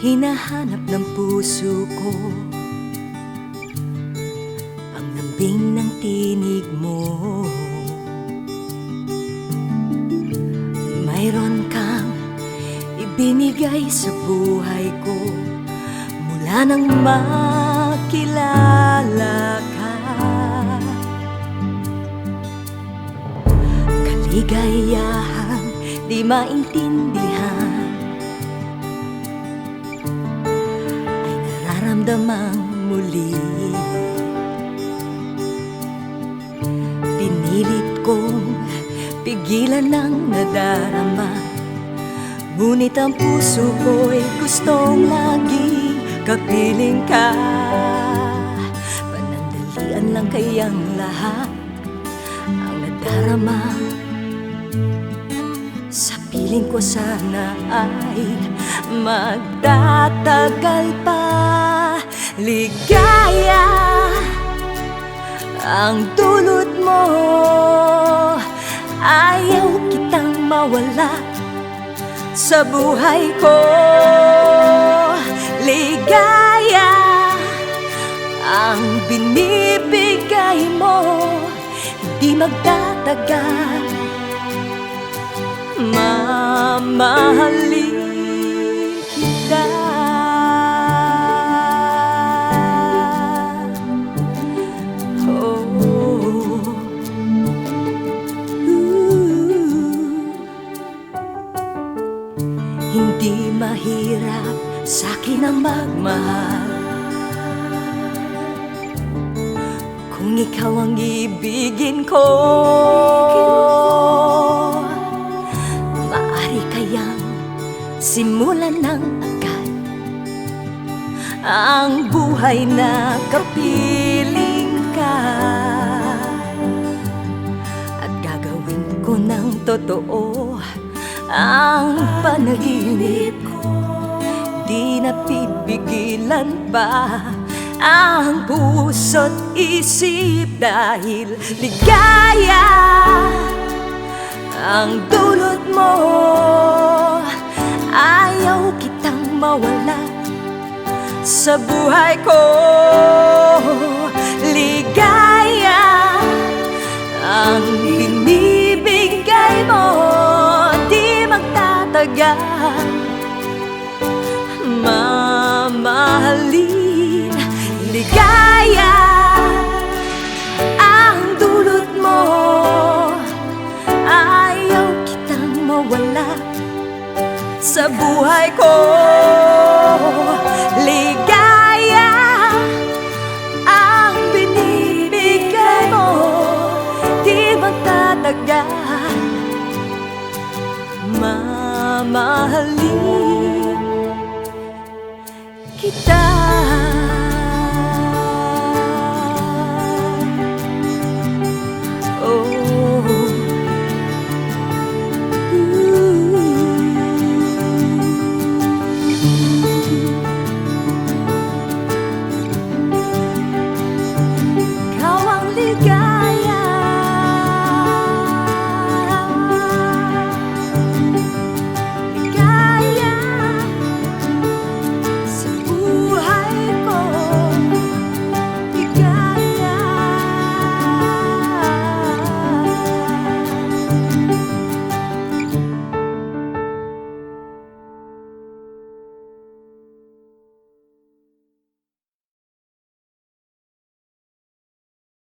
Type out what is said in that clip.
Hinahanap ng puso ko ang lambing ng tinig mo. Mayroon kang ibinigay sa buhay ko mula nang makilala ka. Kaligayahan di maintindihan ay nararamdamang muli. Pinilit kong pigilan ng nadarama, ngunit ang puso ko'y gustong laging kapiling ka. Panandalian lang kayang lahat ang nadarama. Sa piling ko sana ay magtatagal pa. Ligaya ang dulot mo, ayaw kitang mawala sa buhay ko. Ligaya ang binibigay mo, hindi magtatagal. Mamahalin kita. Hindi mahirap sa'kin ang magmahal kung ikaw ang ibigin ko. Maari kayang simulan ng agad ang buhay na kapiling ka, at gagawin ko ng totoo ang panaginip ko. Di napipigilan pa ang puso't isip, dahil ligaya ang dulot mo. Ayaw kitang mawala sa buhay ko. Ligaya ang binibigay mo, mamahalin. Ligaya ang dulot mo, ayaw kitang mawala sa buhay ko. Ligaya ang binibigay mo, di magtatagal. Mamahalin